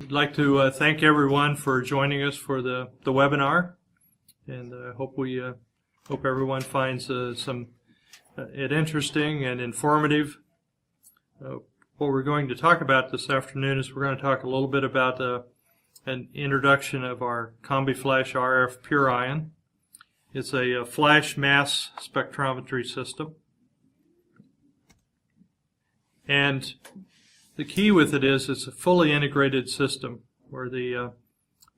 I'd like to thank everyone for joining us for the webinar, and hope everyone finds it interesting and informative. What we're going to talk about this afternoon is we're going to talk a little bit about an introduction of our CombiFlash RF PurIon. It's a flash mass spectrometry system, and the key with it is it's a fully integrated system where the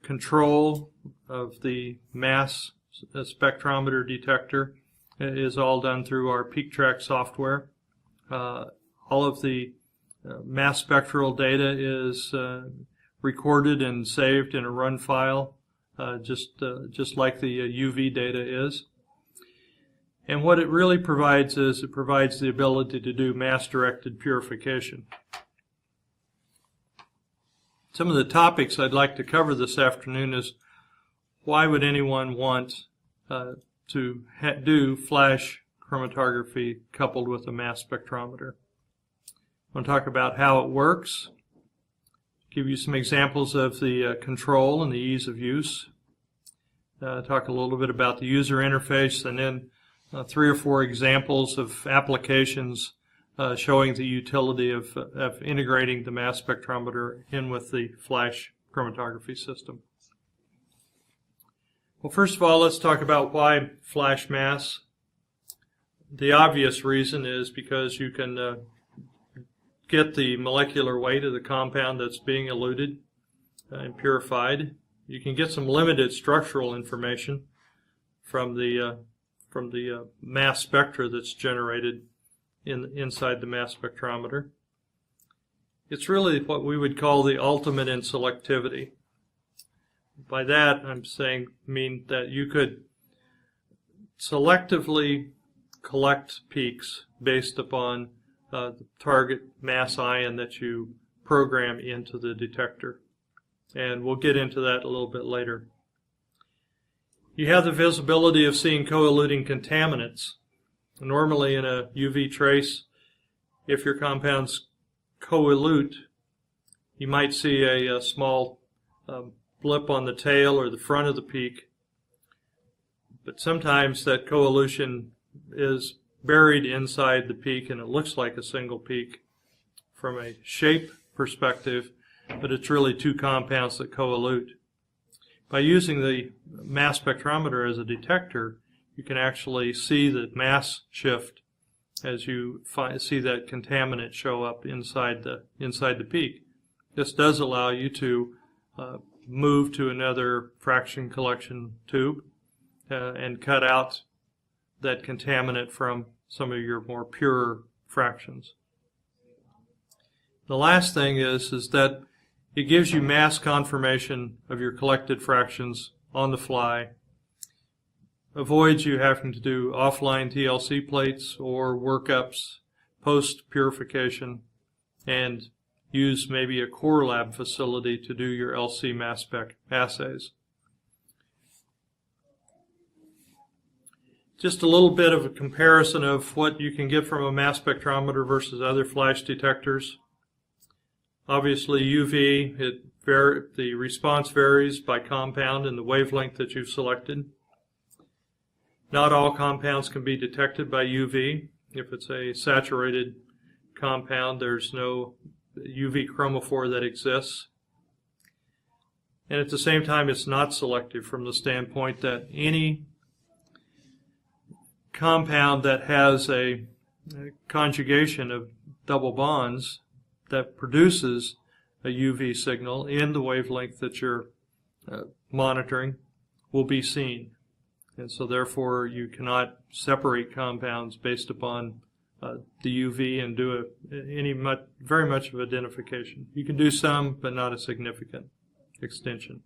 control of the mass spectrometer detector is all done through our PeakTrack software. All of the mass spectral data is recorded and saved in a run file, just like the UV data is. And what it really provides is it provides the ability to do mass-directed purification. Some of the topics I'd like to cover this afternoon is why would anyone want to do flash chromatography coupled with a mass spectrometer. I'm going to talk about how it works, give you some examples of the control and the ease of use, talk a little bit about the user interface, and then 3 or 4 examples of applications showing the utility of integrating the mass spectrometer in with the flash chromatography system. Well, first of all, let's talk about why flash mass. The obvious reason is because you can get the molecular weight of the compound that's being eluted and purified. You can get some limited structural information from the mass spectra that's generated inside the mass spectrometer. It's really what we would call the ultimate in selectivity. By that, I'm mean that you could selectively collect peaks based upon the target mass ion that you program into the detector. And we'll get into that a little bit later. You have the visibility of seeing co-eluting contaminants. Normally in a UV trace, if your compounds co-elute, you might see a small blip on the tail or the front of the peak. But sometimes that co-elution is buried inside the peak and it looks like a single peak from a shape perspective, but it's really 2 compounds that co-elute. By using the mass spectrometer as a detector, you can actually see the mass shift as you see that contaminant show up inside the peak. This does allow you to move to another fraction collection tube and cut out that contaminant from some of your more pure fractions. The last thing is that it gives you mass confirmation of your collected fractions on the fly. Avoids you having to do offline TLC plates or workups post-purification, and use maybe a core lab facility to do your LC mass spec assays. Just a little bit of a comparison of what you can get from a mass spectrometer versus other flash detectors. Obviously UV, the response varies by compound and the wavelength that you've selected. Not all compounds can be detected by UV. If it's a saturated compound, there's no UV chromophore that exists. And at the same time, it's not selective from the standpoint that any compound that has a conjugation of double bonds that produces a UV signal in the wavelength that you're monitoring will be seen. And so therefore you cannot separate compounds based upon the UV and do very much of identification. You can do some, but not a significant extension.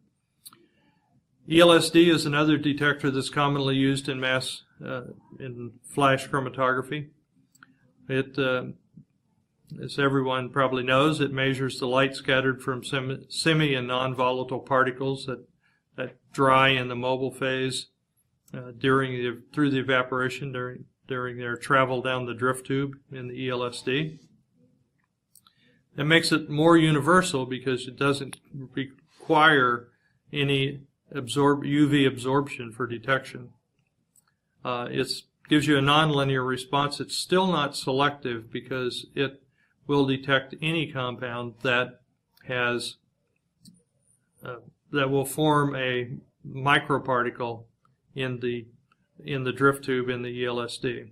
ELSD is another detector that's commonly used in in flash chromatography. It, as everyone probably knows, it measures the light scattered from semi and non-volatile particles that dry in the mobile phase through the evaporation during their travel down the drift tube in the ELSD. It makes it more universal because it doesn't require any UV absorption for detection. It gives you a nonlinear response. It's still not selective because it will detect any compound that has that will form a microparticle in the drift tube in the ELSD.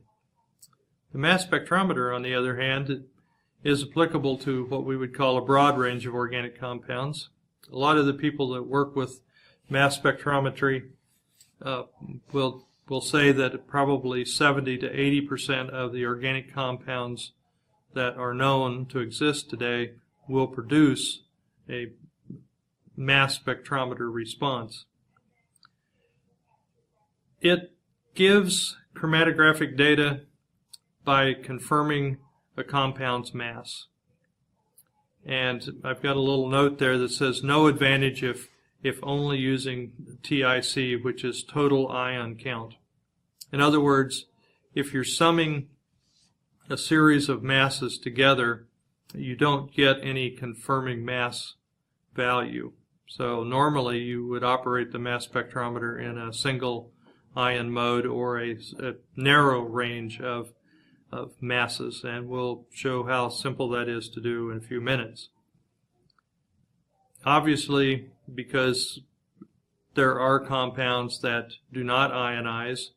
The mass spectrometer, on the other hand, is applicable to what we would call a broad range of organic compounds. A lot of the people that work with mass spectrometry will say that probably 70 to 80% of the organic compounds that are known to exist today will produce a mass spectrometer response. It gives chromatographic data by confirming a compound's mass. And I've got a little note there that says no advantage if only using TIC, which is total ion count. In other words, if you're summing a series of masses together, you don't get any confirming mass value. So normally you would operate the mass spectrometer in a single ion mode or a narrow range of masses, and we'll show how simple that is to do in a few minutes. Obviously, because there are compounds that do not ionize,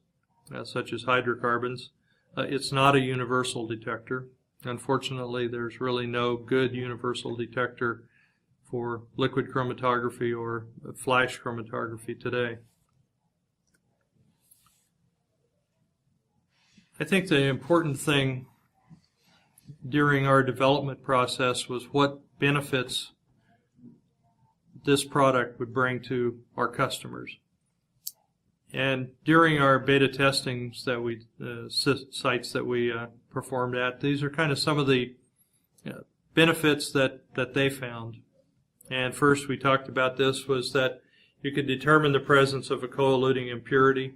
such as hydrocarbons, it's not a universal detector. Unfortunately, there's really no good universal detector for liquid chromatography or flash chromatography today. I think the important thing during our development process was what benefits this product would bring to our customers. And during our beta testings that sites that we performed at, these are kind of some of the benefits that they found. And first we talked about this was that you could determine the presence of a co-eluting impurity.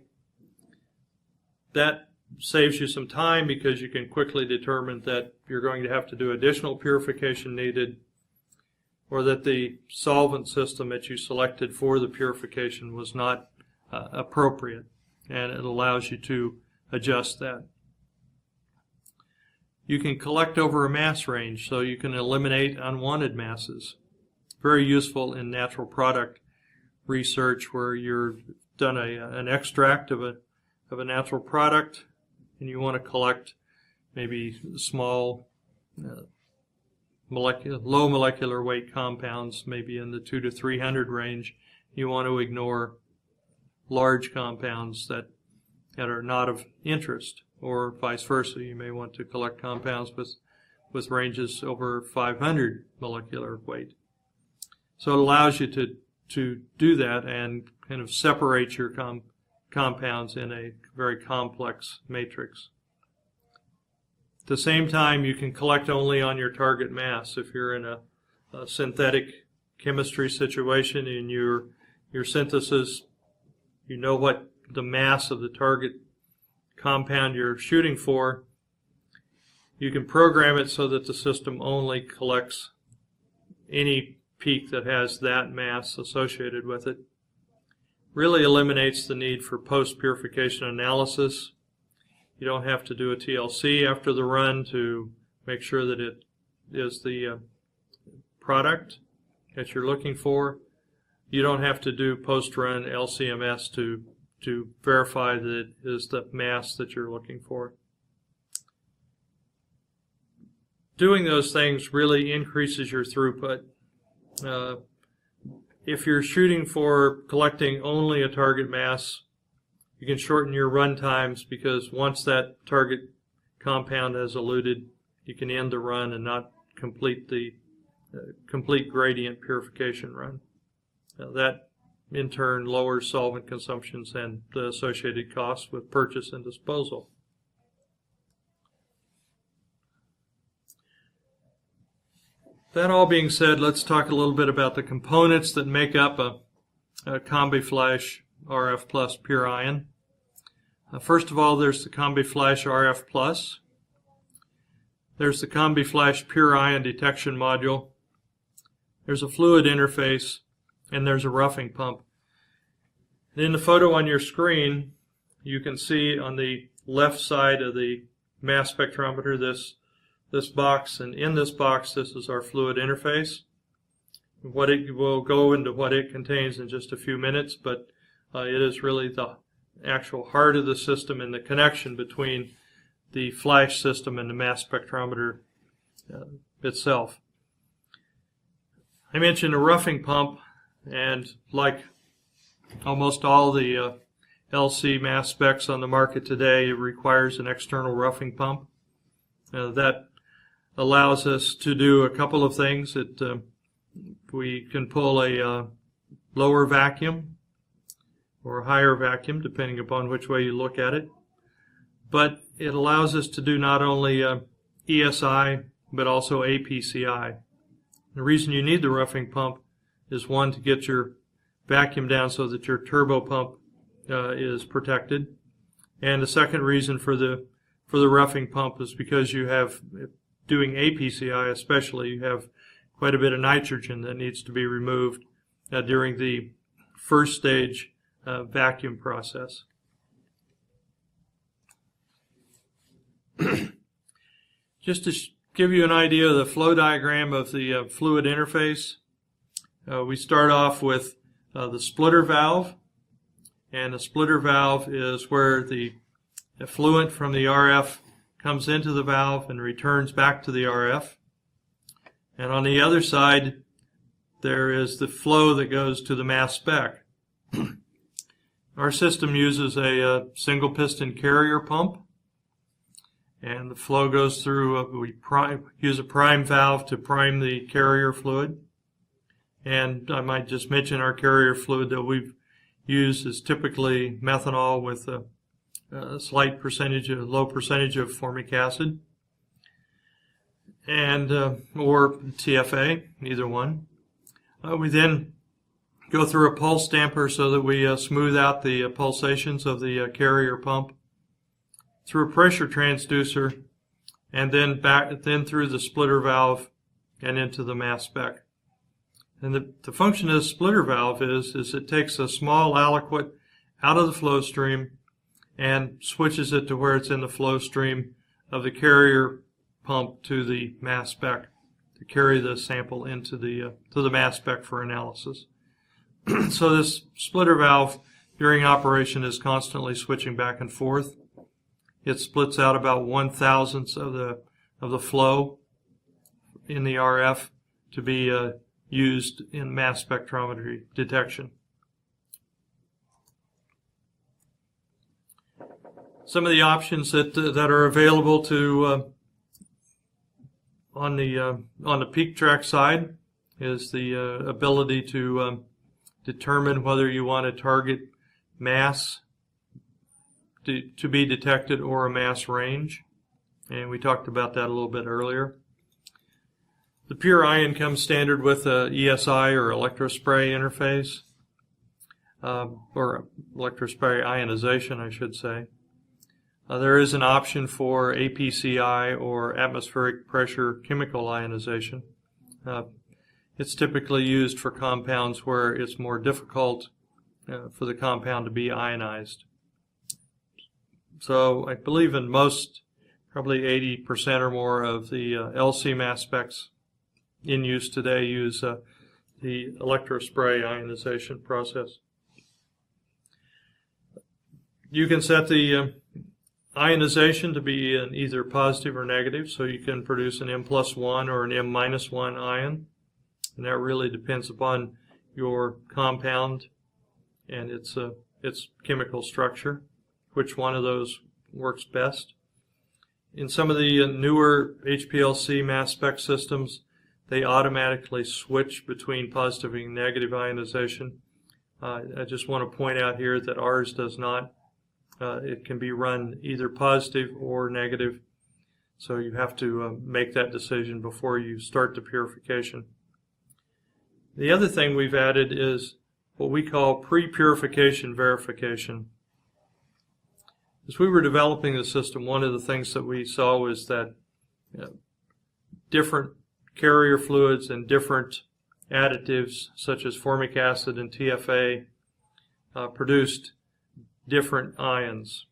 That saves you some time because you can quickly determine that you're going to have to do additional purification needed, or that the solvent system that you selected for the purification was not appropriate, and it allows you to adjust that. You can collect over a mass range, so you can eliminate unwanted masses. Very useful in natural product research where you've done an extract of a natural product and you want to collect maybe small low molecular weight compounds, maybe in the 200 to 300 range. You want to ignore large compounds that are not of interest, or vice versa. You may want to collect compounds with ranges over 500 molecular weight. So it allows you to do that and kind of separate your compounds in a very complex matrix. At the same time, you can collect only on your target mass. If you're in a synthetic chemistry situation in your synthesis, you know what the mass of the target compound you're shooting for. You can program it so that the system only collects any peak that has that mass associated with it. Really eliminates the need for post-purification analysis. You don't have to do a TLC after the run to make sure that it is the product that you're looking for. You don't have to do post-run LCMS to verify that it is the mass that you're looking for. Doing those things really increases your throughput. If you're shooting for collecting only a target mass, you can shorten your run times because once that target compound has eluted, you can end the run and not complete the complete gradient purification run. That in turn lowers solvent consumptions and the associated costs with purchase and disposal. That all being said, let's talk a little bit about the components that make up a CombiFlash RF Plus 'PurIon. First of all, there's the CombiFlash RF Plus. There's the CombiFlash PurIon detection module. There's a fluid interface, and there's a roughing pump. In the photo on your screen, you can see on the left side of the mass spectrometer this box, and in this box this is our fluid interface. We'll go into what it contains in just a few minutes, but it is really the actual heart of the system and the connection between the flash system and the mass spectrometer itself. I mentioned a roughing pump, and like almost all the LC mass specs on the market today, it requires an external roughing pump. That allows us to do a couple of things. We can pull a lower vacuum or a higher vacuum, depending upon which way you look at it. But it allows us to do not only ESI, but also APCI. The reason you need the roughing pump is, one, to get your vacuum down so that your turbo pump is protected. And the second reason for the roughing pump is because you have, doing APCI especially, you have quite a bit of nitrogen that needs to be removed during the first stage vacuum process. Just to give you an idea of the flow diagram of the fluid interface, we start off with the splitter valve, and the splitter valve is where the effluent from the RF comes into the valve and returns back to the RF. And on the other side, there is the flow that goes to the mass spec. Our system uses a single piston carrier pump, and the flow goes through, we use a prime valve to prime the carrier fluid. And I might just mention our carrier fluid that we've used is typically methanol with a slight percentage, a low percentage of formic acid, and or TFA, either one. We then go through a pulse damper so that we smooth out the pulsations of the carrier pump, through a pressure transducer, and then through the splitter valve and into the mass spec. And the function of the splitter valve is it takes a small aliquot out of the flow stream and switches it to where it's in the flow stream of the carrier pump to the mass spec to carry the sample into the mass spec for analysis. So this splitter valve during operation is constantly switching back and forth. It splits out about 1/1000th of the flow in the RF to be used in mass spectrometry detection. Some of the options that are available to on the peak track side is the ability to determine whether you want a target mass to be detected or a mass range, and we talked about that a little bit earlier. The PurIon comes standard with a ESI or electrospray interface, or electrospray ionization, I should say. There is an option for APCI or atmospheric pressure chemical ionization. It's typically used for compounds where it's more difficult for the compound to be ionized. So I believe in most, probably 80% or more of the LC mass specs in use today use the electrospray ionization process. You can set the ionization to be an either positive or negative, so you can produce an M+1 or an M-1 ion, and that really depends upon your compound and its chemical structure, which one of those works best. In some of the newer HPLC mass spec systems, they automatically switch between positive and negative ionization. I just want to point out here that ours does not. It can be run either positive or negative, so you have to make that decision before you start the purification. The other thing we've added is what we call pre-purification verification. As we were developing the system, one of the things that we saw was that different carrier fluids and different additives such as formic acid and TFA produced different ions.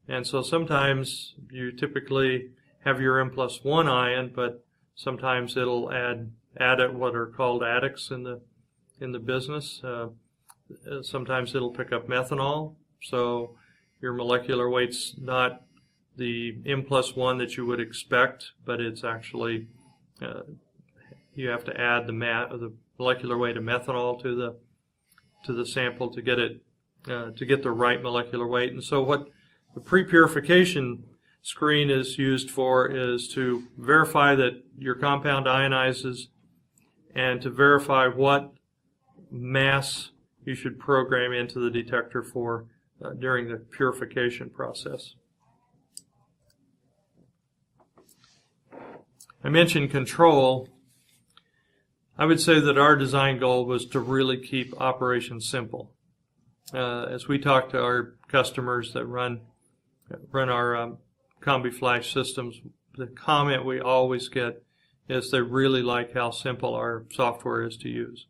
And so sometimes you typically have your M+1 ion, but sometimes it'll add what are called addicts in the business. Sometimes it'll pick up methanol, so your molecular weight's not the M+1 that you would expect, but it's actually you have to add the molecular weight of methanol to the sample to get it to get the right molecular weight. And so what the pre-purification screen is used for is to verify that your compound ionizes and to verify what mass you should program into the detector for during the purification process. I mentioned control. I would say that our design goal was to really keep operations simple. As we talk to our customers that run our CombiFlash systems, the comment we always get is they really like how simple our software is to use.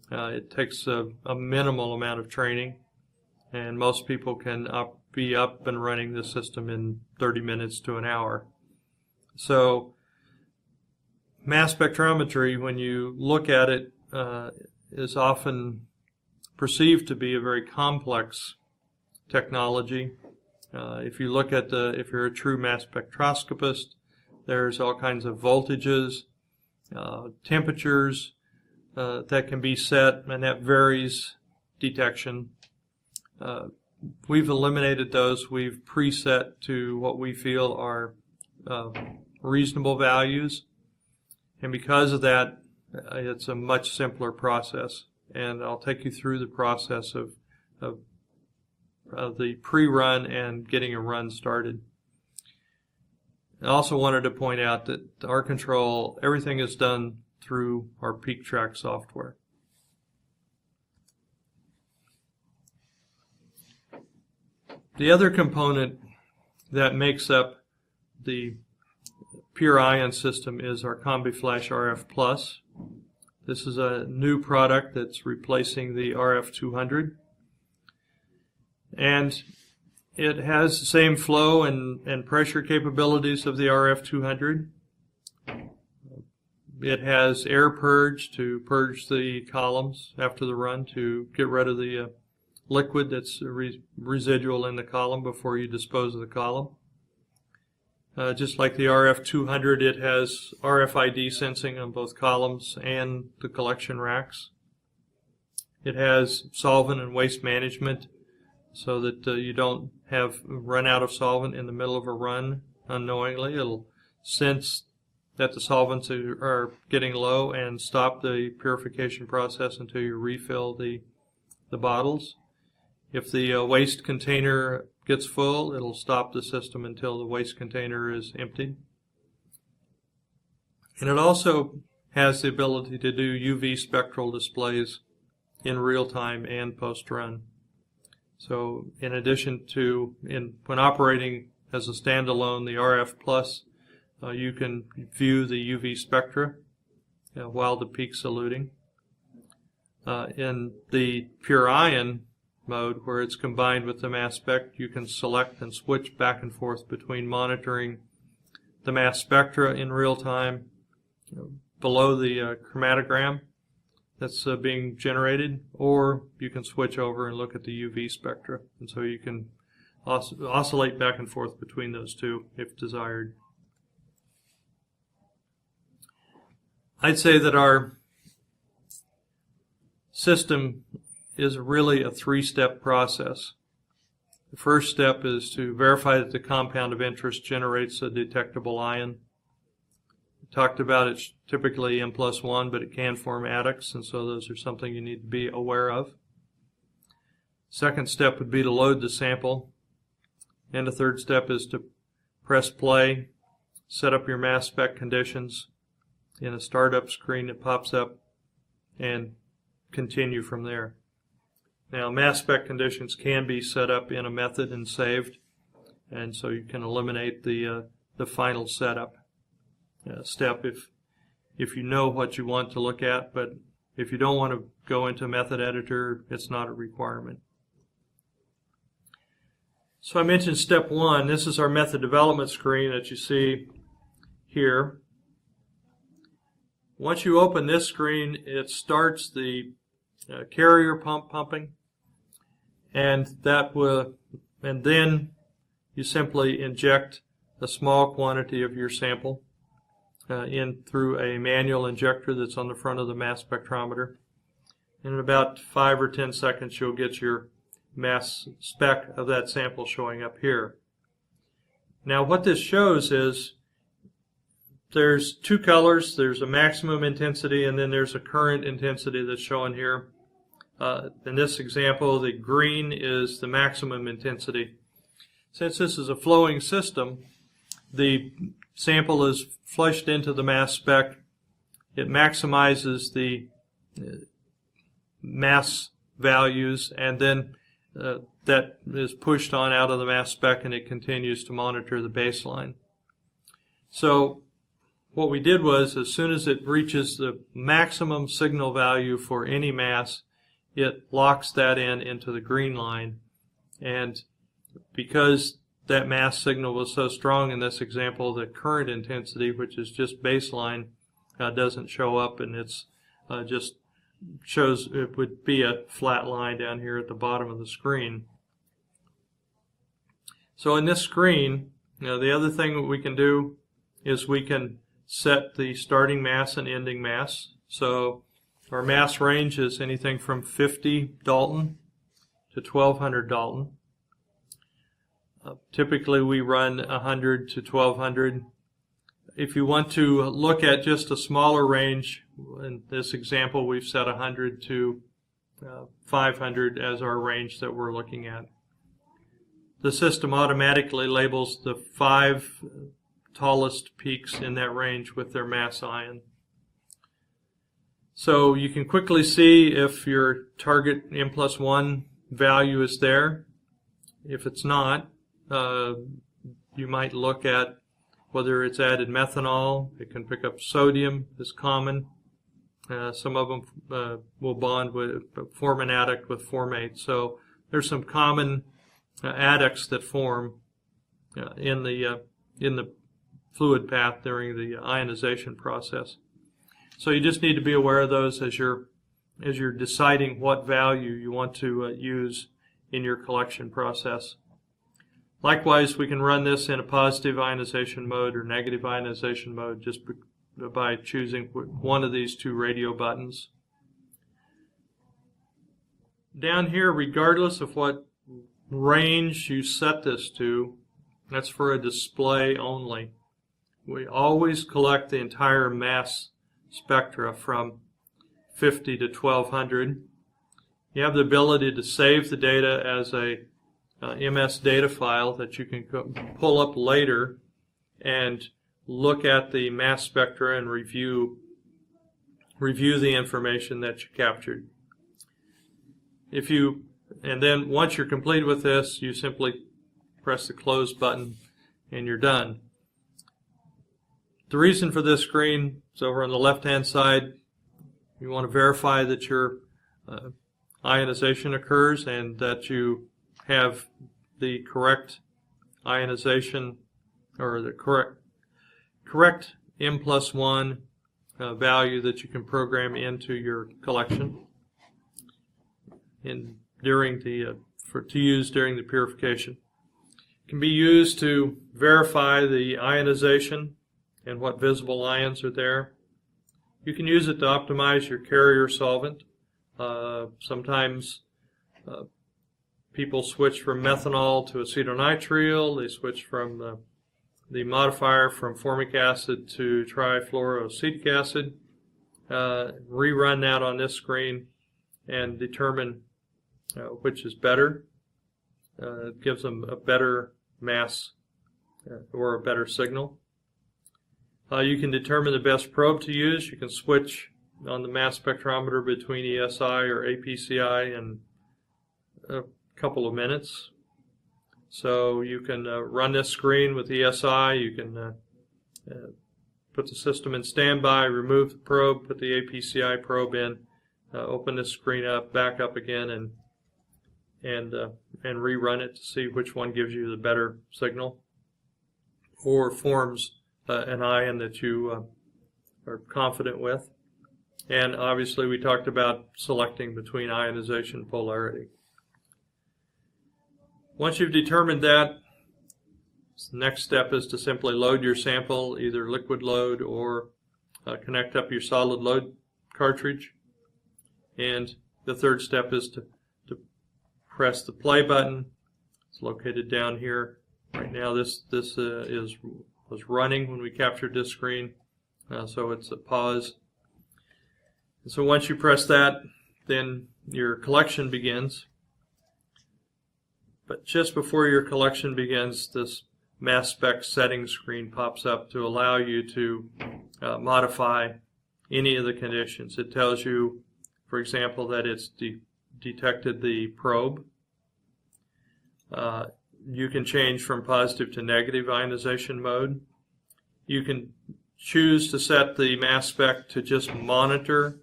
It takes a minimal amount of training, and most people can be up and running the system in 30 minutes to an hour. So mass spectrometry, when you look at it, is often perceived to be a very complex technology. If you look at if you're a true mass spectroscopist, there's all kinds of voltages, temperatures that can be set, and that varies detection. We've eliminated those. We've preset to what we feel are reasonable values, and because of that, it's a much simpler process. And I'll take you through the process of the pre-run and getting a run started. I also wanted to point out that our control, everything is done through our PeakTrack software. The other component that makes up the PurIon system is our CombiFlash RF+. This is a new product that's replacing the RF200. And it has the same flow and pressure capabilities of the RF200. It has air purge to purge the columns after the run to get rid of the liquid that's residual in the column before you dispose of the column. Just like the RF200, it has RFID sensing on both columns and the collection racks. It has solvent and waste management so that you don't run out of solvent in the middle of a run unknowingly. It'll sense that the solvents are getting low and stop the purification process until you refill the bottles. If the waste container gets full, it'll stop the system until the waste container is emptied. And it also has the ability to do UV spectral displays in real time and post-run. So in addition to, when operating as a standalone, the RF+, you can view the UV spectra while the peak's eluting. In the PurIon mode, where it's combined with the mass spec, you can select and switch back and forth between monitoring the mass spectra in real time below the chromatogram that's being generated, or you can switch over and look at the UV spectra, and so you can oscillate back and forth between those two if desired. I'd say that our system is really a three-step process. The first step is to verify that the compound of interest generates a detectable ion. We talked about it's typically M+1, but it can form addicts, and so those are something you need to be aware of. Second step would be to load the sample. And the third step is to press play, set up your mass spec conditions in a startup screen that pops up, and continue from there. Now, mass spec conditions can be set up in a method and saved, and so you can eliminate the final setup. step if you know what you want to look at, but if you don't want to go into method editor, it's not a requirement. So I mentioned step 1. This is our method development screen that you see here. Once you open this screen, it starts the carrier pump pumping, and then you simply inject a small quantity of your sample in through a manual injector that's on the front of the mass spectrometer. In about 5 or 10 seconds, you'll get your mass spec of that sample showing up here. Now, what this shows is there's two colors. There's a maximum intensity, and then there's a current intensity that's shown here. In this example, the green is the maximum intensity. Since this is a flowing system, the sample is flushed into the mass spec. It maximizes the mass values, and then that is pushed on out of the mass spec, and it continues to monitor the baseline. So what we did was, as soon as it reaches the maximum signal value for any mass, it locks that into the green line. And because that mass signal was so strong in this example, the current intensity, which is just baseline, doesn't show up, and it's just shows it would be a flat line down here at the bottom of the screen. So in this screen, the other thing that we can do is we can set the starting mass and ending mass. So our mass range is anything from 50 Dalton to 1200 Dalton. Typically we run 100 to 1200. If you want to look at just a smaller range, in this example we've set 100 to 500 as our range that we're looking at. The system automatically labels the 5 tallest peaks in that range with their mass ion. So you can quickly see if your target M+1 value is there. If it's not, you might look at whether it's added methanol. It can pick up sodium, is common. Some of them will bond with, form an adduct with formate. So there's some common adducts that form in the fluid path during the ionization process. So you just need to be aware of those as you're deciding what value you want to use in your collection process. Likewise, we can run this in a positive ionization mode or negative ionization mode just by choosing one of these two radio buttons. Down here, regardless of what range you set this to, that's for a display only. We always collect the entire mass spectra from 50 to 1200. You have the ability to save the data as a MS data file that you can pull up later and look at the mass spectra and review the information that you captured. And then once you're complete with this, you simply press the close button and you're done. The reason for this screen is over on the left-hand side. You want to verify that your ionization occurs and that you have the correct ionization or the correct M+1 value that you can program into your collection to use during the purification. It can be used to verify the ionization and what visible ions are there. You can use it to optimize your carrier solvent. Sometimes people switch from methanol to acetonitrile. They switch from the modifier from formic acid to trifluoroacetic acid. Rerun that on this screen and determine which is better. It gives them a better mass or a better signal. You can determine the best probe to use. You can switch on the mass spectrometer between ESI or APCI in a couple of minutes. So you can run this screen with ESI. You can put the system in standby, remove the probe, put the APCI probe in, open this screen up, back up again, and rerun it to see which one gives you the better signal or forms an ion that you are confident with. And obviously we talked about selecting between ionization and polarity. Once you've determined that, the next step is to simply load your sample, either liquid load or connect up your solid load cartridge. And the third step is to press the play button. It's located down here. Right now this was running when we captured this screen, so it's a pause. And so once you press that, then your collection begins. But just before your collection begins, this mass spec settings screen pops up to allow you to modify any of the conditions. It tells you, for example, that it's detected the probe. You can change from positive to negative ionization mode. You can choose to set the mass spec to just monitor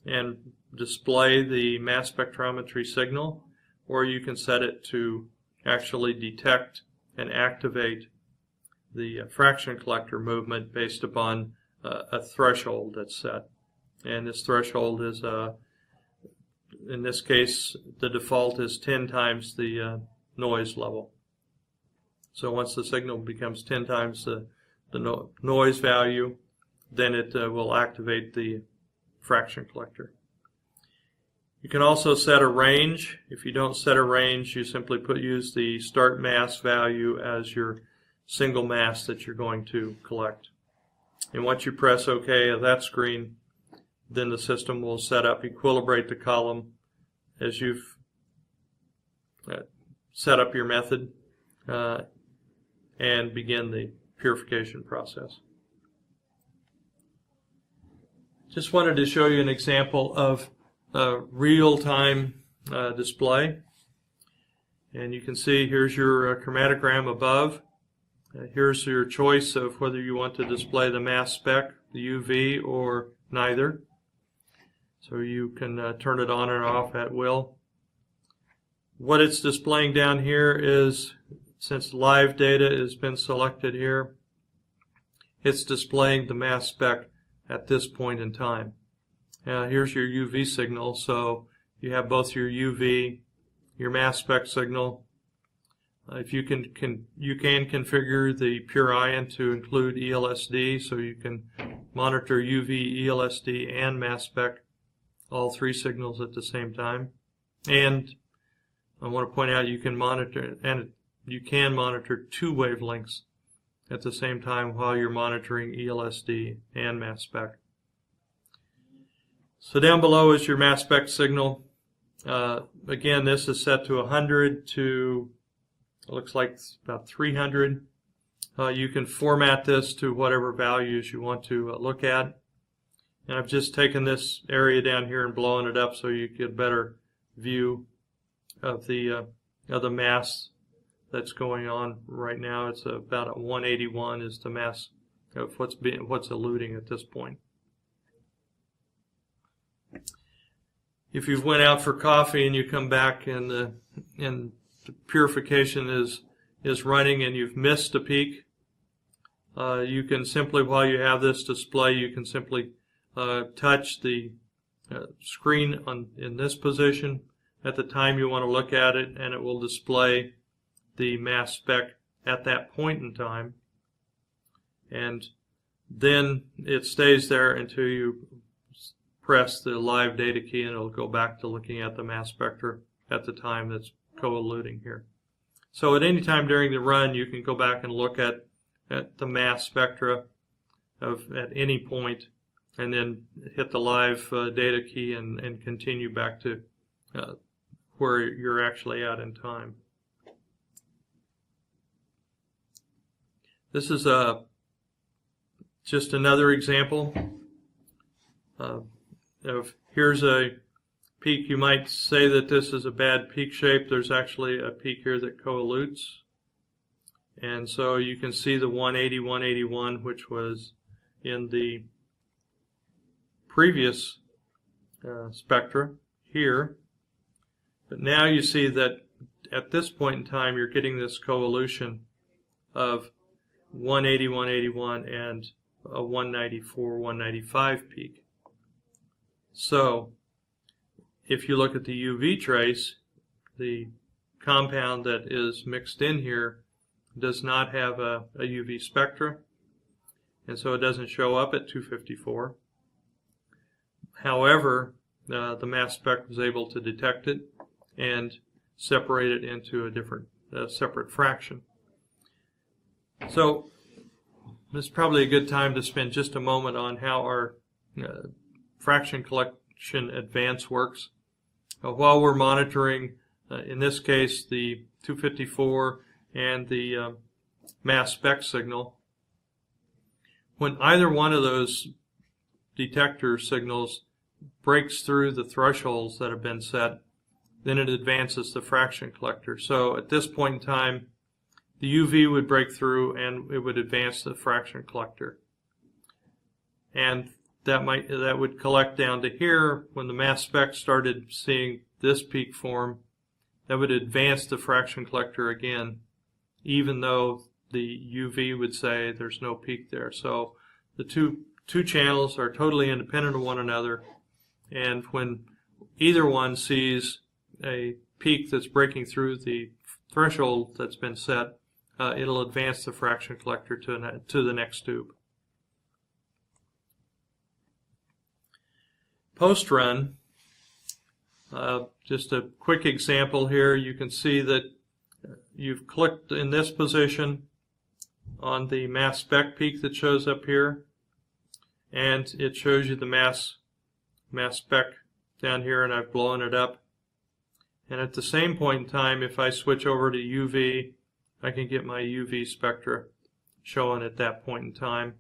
and display the mass spectrometry signal, or you can set it to actually detect and activate the fraction collector movement based upon a threshold that's set. And this threshold is, in this case, the default is 10 times the noise level. So once the signal becomes 10 times the noise value, then it will activate the fraction collector. You can also set a range. If you don't set a range, you simply use the start mass value as your single mass that you're going to collect. And once you press OK at that screen, then the system will set up, equilibrate the column as you've set up your method, and begin the purification process. Just wanted to show you an example of a real-time display. And you can see here's your chromatogram above. Here's your choice of whether you want to display the mass spec, the UV, or neither. So you can turn it on and off at will. What it's displaying down here is, since live data has been selected here, it's displaying the mass spec at this point in time. Here's your UV signal, so you have both your UV, your mass spec signal. If you can configure the PurIon to include ELSD, so you can monitor UV, ELSD, and mass spec, all three signals at the same time. And I want to point out you can monitor two wavelengths at the same time while you're monitoring ELSD and mass spec. So down below is your mass spec signal. Again, this is set to 100 to, it looks like about 300. You can format this to whatever values you want to look at. And I've just taken this area down here and blown it up so you get a better view of the mass that's going on right now. It's about a 181 is the mass of what's eluting at this point. If you've went out for coffee and you come back and the purification is running and you've missed a peak, you can simply, while you have this display, you can simply touch the screen in this position at the time you want to look at it, and it will display the mass spec at that point in time. And then it stays there until you press the live data key, and it'll go back to looking at the mass spectra at the time that's co-eluting here. So at any time during the run, you can go back and look at the mass spectra at any point, and then hit the live data key and continue back to where you're actually at in time. This is just another example of here's a peak. You might say that this is a bad peak shape. There's actually a peak here that co-elutes. And so you can see the 180, 181, which was in the previous spectra here. But now you see that at this point in time you're getting this coevolution of 180, 181 and a 194, 195 peak. So if you look at the UV trace, the compound that is mixed in here does not have a UV spectra, and so it doesn't show up at 254. However, the mass spec was able to detect it and separate it into a different separate fraction. So this is probably a good time to spend just a moment on how our fraction collection advance works. While we're monitoring, in this case, the 254 and the mass spec signal, when either one of those detector signals breaks through the thresholds that have been set, then it advances the fraction collector. So at this point in time, the UV would break through and it would advance the fraction collector. And that would collect down to here. When the mass spec started seeing this peak form, that would advance the fraction collector again, even though the UV would say there's no peak there. So the two channels are totally independent of one another, and when either one sees a peak that's breaking through the threshold that's been set, it'll advance the fraction collector to the next tube. Post-run, just a quick example here. You can see that you've clicked in this position on the mass spec peak that shows up here, and it shows you the mass spec down here, and I've blown it up. And at the same point in time, if I switch over to UV, I can get my UV spectra showing at that point in time.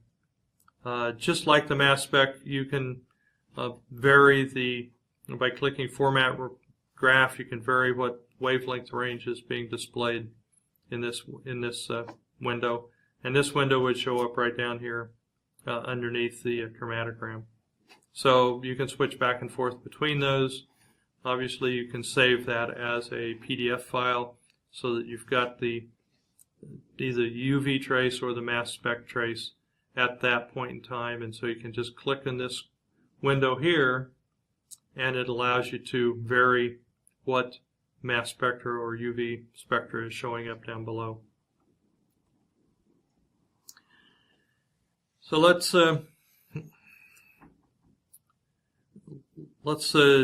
Just like the mass spec, you can vary by clicking Format Graph, you can vary what wavelength range is being displayed in this window. And this window would show up right down here underneath the chromatogram. So you can switch back and forth between those. Obviously, you can save that as a PDF file so that you've got either UV trace or the mass spec trace at that point in time. And so you can just click in this window here, and it allows you to vary what mass spectra or UV spectra is showing up down below. So let's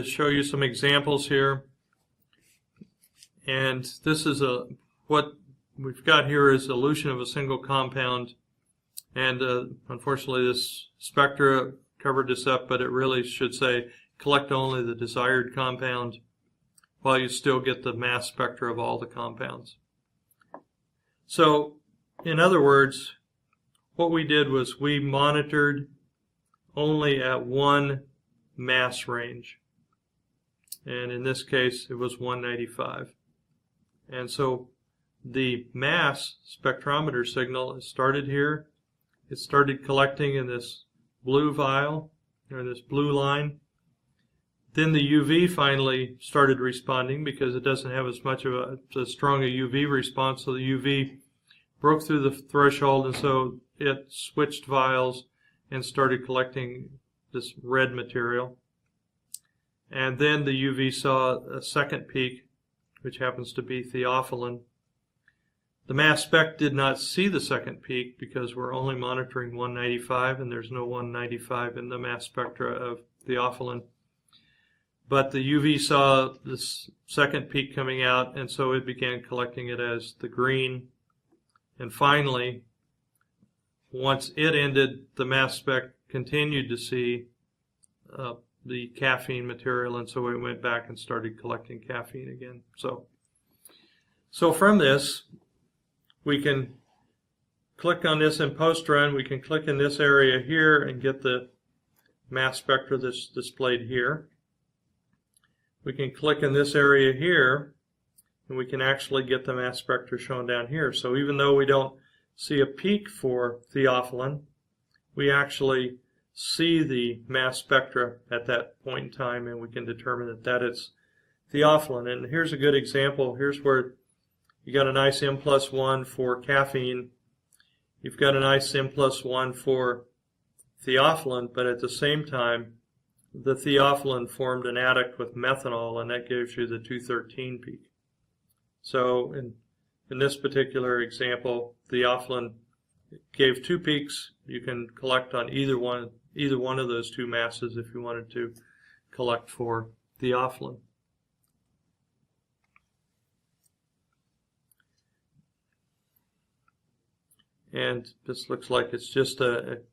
show you some examples here. And this is what we've got here is elution of a single compound. And unfortunately, this spectra covered this up, but it really should say collect only the desired compound while you still get the mass spectra of all the compounds. So, in other words, what we did was we monitored only at one mass range, and in this case it was 195. And so the mass spectrometer signal started here. It started collecting in this blue vial, or this blue line. Then the UV finally started responding because it doesn't have as much of as strong a UV response, so the UV broke through the threshold, and so it switched vials and started collecting this red material. And then the UV saw a second peak, which happens to be theophylline. The mass spec did not see the second peak because we're only monitoring 195, and there's no 195 in the mass spectra of theophylline. But the UV saw this second peak coming out, and so it began collecting it as the green. And finally, once it ended, the mass spec continued to see the caffeine material, and so it went back and started collecting caffeine again. So from this, we can click on this in post-run. We can click in this area here and get the mass spectra that's displayed here. We can click in this area here, and we can actually get the mass spectra shown down here. So even though we don't see a peak for theophylline, we actually see the mass spectra at that point in time, and we can determine that it's theophylline. And here's a good example. Here's where you got a nice M+1 for caffeine. You've got a nice M+1 for theophylline, but at the same time, the theophylline formed an adduct with methanol, and that gives you the 213 peak. So in this particular example, theophylline gave 2 peaks. You can collect on either one of those 2 masses if you wanted to collect for theophylline. And this looks like it's just the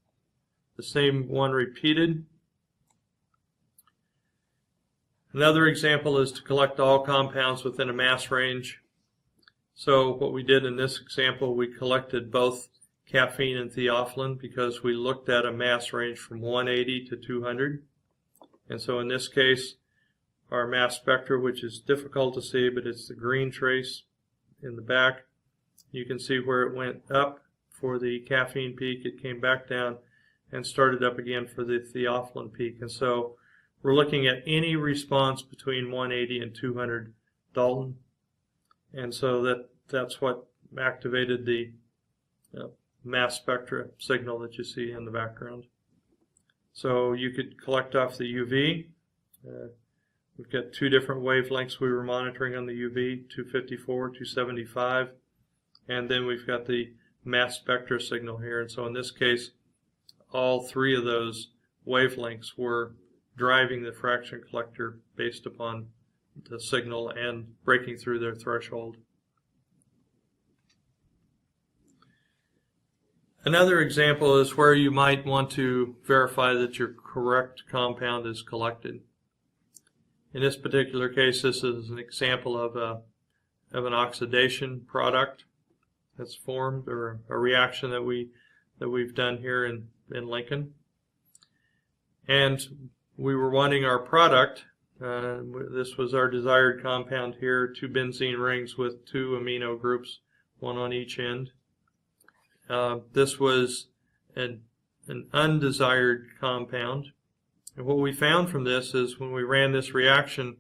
same one repeated. Another example is to collect all compounds within a mass range. So what we did in this example, we collected both caffeine and theophylline because we looked at a mass range from 180 to 200. And so in this case, our mass spectra, which is difficult to see, but it's the green trace in the back, you can see where it went up for the caffeine peak, it came back down and started up again for the theophylline peak. And so we're looking at any response between 180 and 200 Dalton. And so that's what activated the mass spectra signal that you see in the background. So you could collect off the UV. We've got 2 different wavelengths we were monitoring on the UV, 254, 275. And then we've got the mass spectra signal here. And so in this case, all 3 of those wavelengths were driving the fraction collector based upon the signal and breaking through their threshold. Another example is where you might want to verify that your correct compound is collected. In this particular case, this is an example of an oxidation product that's formed, or a reaction that we've done here in Lincoln. And we were wanting our product. This was our desired compound here, 2 benzene rings with 2 amino groups, 1 on each end. This was an undesired compound. And what we found from this is when we ran this reaction,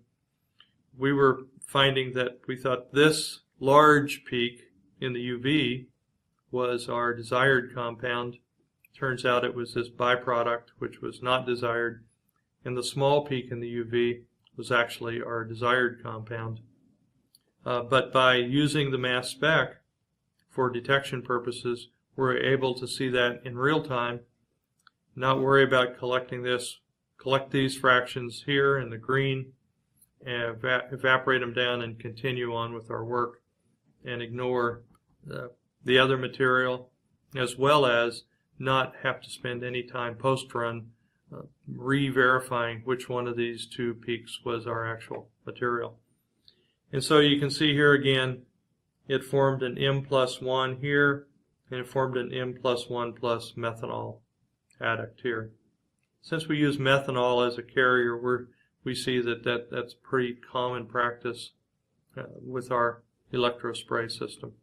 we were finding that we thought this large peak in the UV was our desired compound. Turns out it was this byproduct, which was not desired. And the small peak in the UV was actually our desired compound. But by using the mass spec for detection purposes, we're able to see that in real time, not worry about collecting this, collect these fractions here in the green, and evaporate them down and continue on with our work and ignore the other material, as well as not have to spend any time post-run re-verifying which one of these 2 peaks was our actual material. And so you can see here again, it formed an M+1 here, and it formed an M+1 plus methanol adduct here. Since we use methanol as a carrier, we see that's pretty common practice with our electrospray system.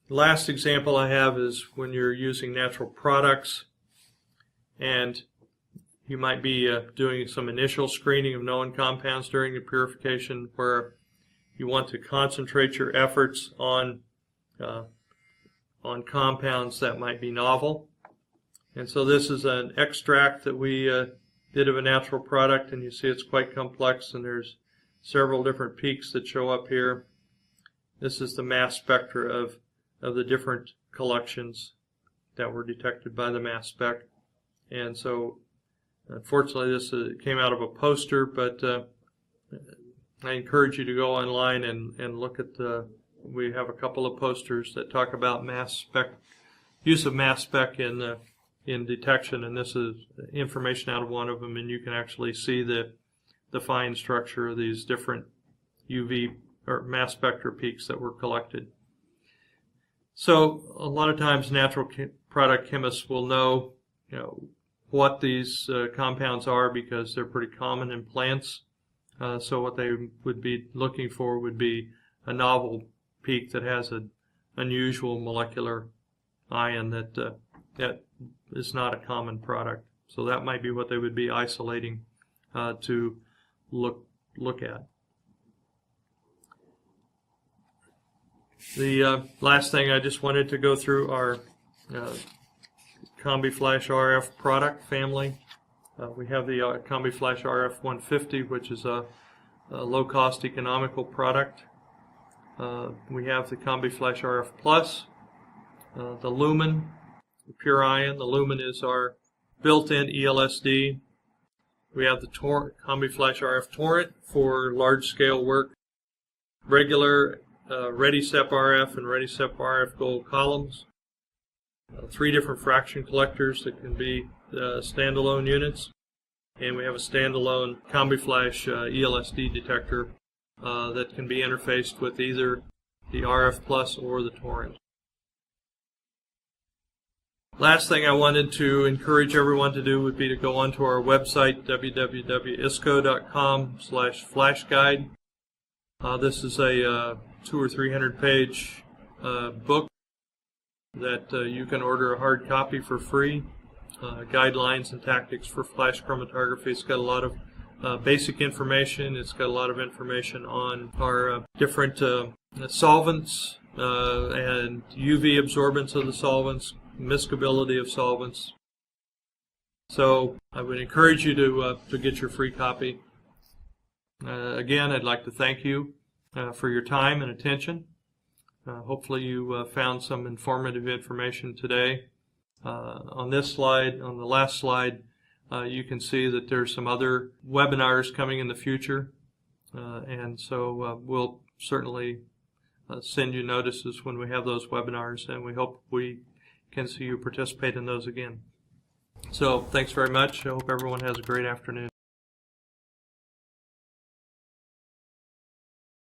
The last example I have is when you're using natural products, and you might be doing some initial screening of known compounds during the purification, where you want to concentrate your efforts on compounds that might be novel. And so this is an extract that we did of a natural product, and you see it's quite complex, and there's several different peaks that show up here. This is the mass spectra of the different collections that were detected by the mass spec. And so unfortunately this came out of a poster, but I encourage you to go online and look at we have a couple of posters that talk about mass spec, use of mass spec in detection, and this is information out of one of them, and you can actually see the fine structure of these different UV or mass spectra peaks that were collected. So a lot of times natural product chemists will know, what these compounds are because they're pretty common in plants. So what they would be looking for would be a novel peak that has unusual molecular ion that that is not a common product. So that might be what they would be isolating to look at. The last thing I just wanted to go through our CombiFlash RF product family. We have the CombiFlash RF 150, which is a low-cost economical product. We have the CombiFlash RF Plus, the Lumen, the PurIon. The Lumen is our built-in ELSD. We have the CombiFlash RF Torrent for large-scale work, regular ReadySep RF and ReadySep RF Gold columns, 3 different fraction collectors that can be standalone units, and we have a standalone CombiFlash ELSD detector that can be interfaced with either the RF Plus or the Torrent. Last thing I wanted to encourage everyone to do would be to go onto our website, www.isco.com/flashguide. This is a 200 or 300 page book that you can order a hard copy for free. Guidelines and tactics for flash chromatography. It's got a lot of basic information. It's got a lot of information on our different solvents and UV absorbance of the solvents, miscibility of solvents. So I would encourage you to get your free copy. Again, I'd like to thank you for your time and attention. Hopefully you found some informative information today. On this slide, on the last slide, you can see that there's some other webinars coming in the future, and so we'll certainly send you notices when we have those webinars, and we hope we can see you participate in those again. So thanks very much. I hope everyone has a great afternoon.